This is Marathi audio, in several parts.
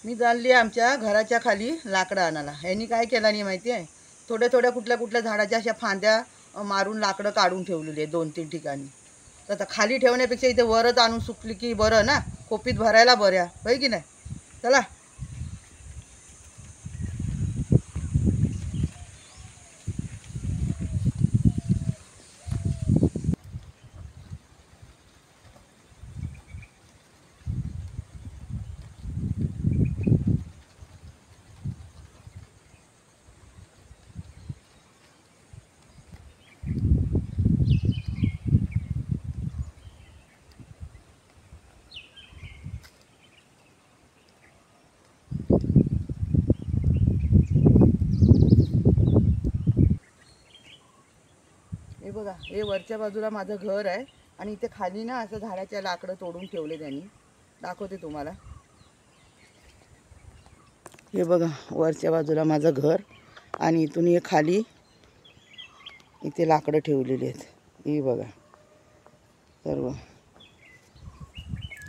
मी चालली आमच्या घराच्या खाली लाकडं आणायला. ह्यांनी काय केलं नाही माहिती आहे, थोड्या थोड्या कुठल्या झाडाच्या अशा फांद्या मारून लाकडं काढून ठेवलेली आहे 2-3 ठिकाणी. तर आता खाली ठेवण्यापेक्षा इथे वरच आणून सुकली की बरं ना, खोपीत भरायला बऱ्या होय की नाही. चला हे बघा, हे वरच्या बाजूला माझं घर आहे आणि इथे खाली ना असं झाडाच्या लाकडं तोडून ठेवले त्यांनी. दाखवते तुम्हाला. हे बघा, वरच्या बाजूला माझं घर आणि इथून हे खाली इथे लाकडं ठेवलेली आहेत. हे बघा सर्व.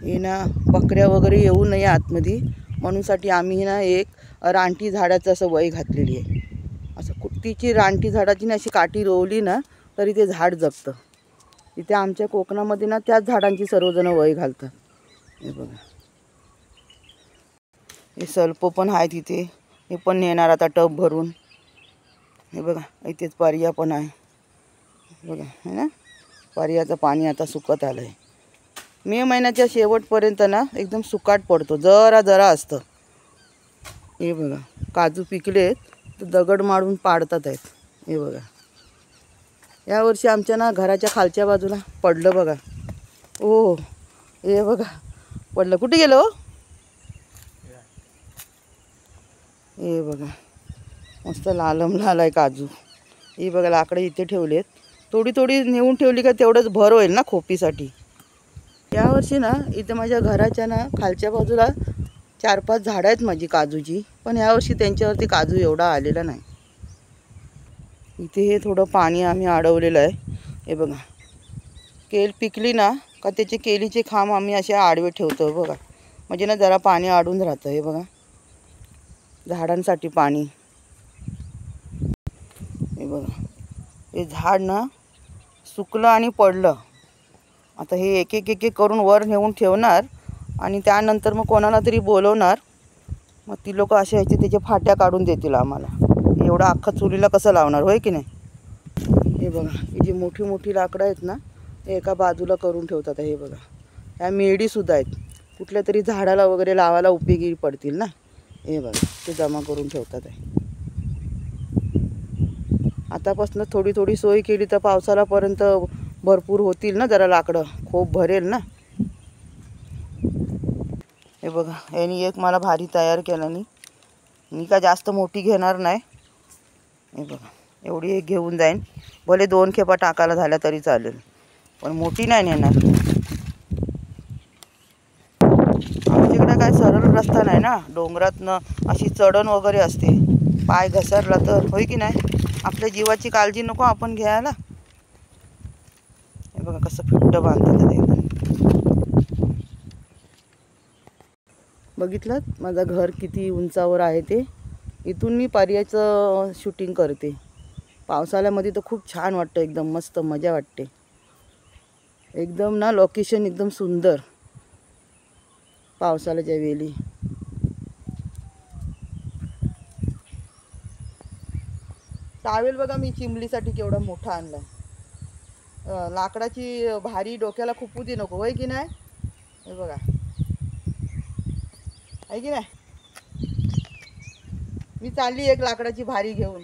हे ना बकऱ्या वगैरे येऊ नये आतमध्ये म्हणूनसाठी आम्ही ना एक रानटी झाडाचं असं वय घातलेली आहे. असं कुट्टीची रानटी झाडाची ना अशी काठी रोवली ना तरी ते झाड जगतं. इथे आमच्या कोकणामध्ये ना त्याच झाडांची सर्वजण वय घालतात. हे बघा, हे सल्प पण आहे तिथे. हे पण नेणार आता टब भरून. हे बघा, इथेच पारिया पण आहे. बघा है ना, पारियाचं पाणी आता सुकत आलं आहे. मे महिन्याच्या शेवटपर्यंत ना एकदम सुकाट पडतो, जरा जरा असतं. हे बघा, काजू पिकलेत तर दगड मारून पाडतात आहेत. हे बघा, यावर्षी आमच्या ना घराच्या खालच्या बाजूला पडलं बघा. ओ हे बघा पडलं. कुठे गेलं हो? हे बघा, मस्त लालम लाल आहे काजू. हे बघा, लाकडं इथे ठेवलेत. थोडी थोडी नेऊन ठेवली का तेवढंच भर होईल ना खोपीसाठी. यावर्षी ना इथे माझ्या घराच्या ना खालच्या बाजूला 4-5 झाडं आहेत माझी काजूची, पण यावर्षी त्यांच्यावरती काजू एवढा आलेला नाही. इथे हे थोडं पाणी आम्ही अडवलेलं आहे. हे बघा, केल पिकली ना का त्याचे केलीचे खांब आम्ही असे आडवे ठेवतो बघा, म्हणजे ना जरा पाणी अडून राहतं. हे बघा, झाडांसाठी पाणी. हे बघा, हे झाड ना सुकलं आणि पडलं. आता हे एक एक करून वर नेऊन ठेवणार आणि त्यानंतर मग कोणाला तरी बोलवणार. मग ती लोक असे ह्याचे त्याच्या फाट्या काढून देतील आम्हाला. एवढा अख्खा चुलीला कसं लावणार होय की नाही. हे बघा, ही जी मोठी मोठी लाकडं आहेत ना हे एका बाजूला करून ठेवतात. हे बघा, ह्या मेडीसुद्धा आहेत, कुठल्या तरी झाडाला वगैरे लावायला उपयोगी पडतील ना. हे बघा, ते जमा करून ठेवतात आहे. आतापासून थोडी थोडी सोय केली तर पावसाळ्यापर्यंत भरपूर होतील ना, जरा लाकडं खूप भरेल ना. हे बघा, यांनी एक मला भारी तयार केला नाही. मी का जास्त मोठी घेणार नाही. हे बघा, एवढी एक घेऊन जाईन. भले 2 खेपा टाकायला झाल्या तरी चालेल, पण मोठी नाही नेणार. आमच्याकडे काय सरळ रस्ता नाही ना, डोंगरातनं अशी चढण वगैरे असते. पाय घसरला तर होय की नाही. आपल्या जीवाची काळजी नको आपण घ्यायला. हे बघा कसं फिट्ट बांधतात एकदम. बघितलं माझं घर किती उंचावर आहे ते. इथून मी पारियाचं शूटिंग करते. पावसाळ्यामध्ये तर खूप छान वाटतं, एकदम मस्त मजा वाटते. एकदम ना लोकेशन एकदम सुंदर पावसाळ्याच्या वेळी. टावेल बघा मी चिमलीसाठी केवढा मोठा आणला. लाकडाची भारी डोक्याला खूप ती नको होय की नाही. हे बघा, आहे की नाही. मी चालली एक लाकडाची भारी घेऊन.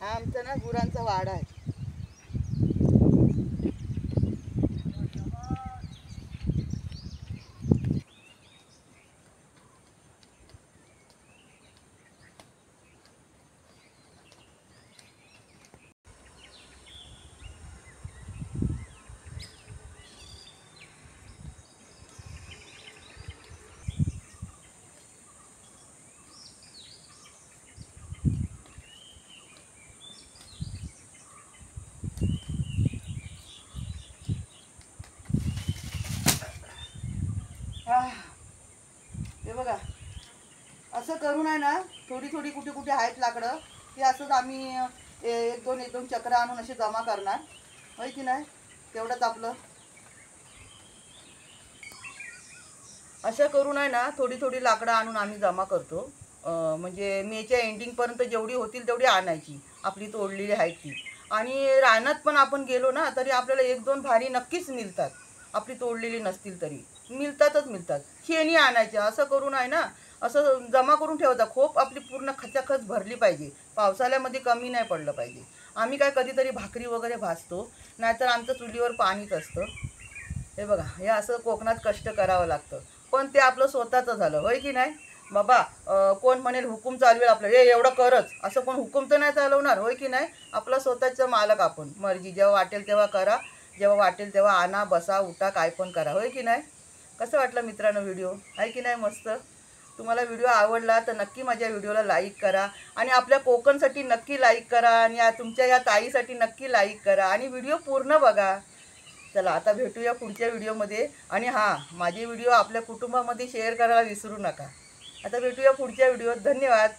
हा आमचा ना गुरांचा वाडा आहे. हे बघा असं करून आहे ना, थोडी थोडी कुठे कुठे आहेत लाकडं की असंच आम्ही एक दोन चक्र आणून असे जमा करणार, होय की नाही. तेवढंच आपलं असं करून आहे ना, थोडी थोडी लाकडं आणून आम्ही जमा करतो. म्हणजे मेच्या एंडिंगपर्यंत जेवढी होतील तेवढी आणायची, आपली तोडलेली आहेत ती. आणि रानात पण आपण गेलो ना तरी आपल्याला एक दोन भारी नक्कीच मिळतात. आपली तोडलेली नसतील तरी मिळतात. शेणी आणायच्या, असं करून आहे ना, असं जमा करून ठेवता. खोप आपली पूर्ण खचाखच भरली पाहिजे, पावसाळ्यामध्ये कमी नाही पडलं पाहिजे. आम्ही काय कधीतरी भाकरी वगैरे भाजतो, नाहीतर आमचं चुलीवर पाणीच असतं. हे बघा, हे असं कोकणात कष्ट करावं लागतं. पण ते आपलं स्वतःचं झालं, होय की नाही बाबा. कोण म्हणेल हुकूम चालवेल आपलं, हे एवढं करच, असं कोण हुकूम तर नाही चालवणार, होय की नाही. आपलं स्वतःचं मालक आपण. मर्जी जेव्हा वाटेल तेव्हा करा, जेव्हा वाटेल तेव्हा आणा, बसा, उठा, काय पण करा, होय की नाही. कसं वाटलं मित्रांनो व्हिडिओ, आहे की नाही मस्त. तुम्हाला व्हिडिओ आवडला तर नक्की माझ्या व्हिडिओला लाईक करा, आणि आपल्या कोकणसाठी नक्की लाईक करा, आणि तुमच्या या ताईसाठी नक्की लाईक करा, आणि व्हिडिओ पूर्ण बघा. चला आता भेटूया पुढच्या व्हिडिओमध्ये. आणि हां, माझे व्हिडिओ आपल्या कुटुंबामध्ये शेअर करायला विसरू नका. आता भेटूया पुढच्या व्हिडिओत. धन्यवाद.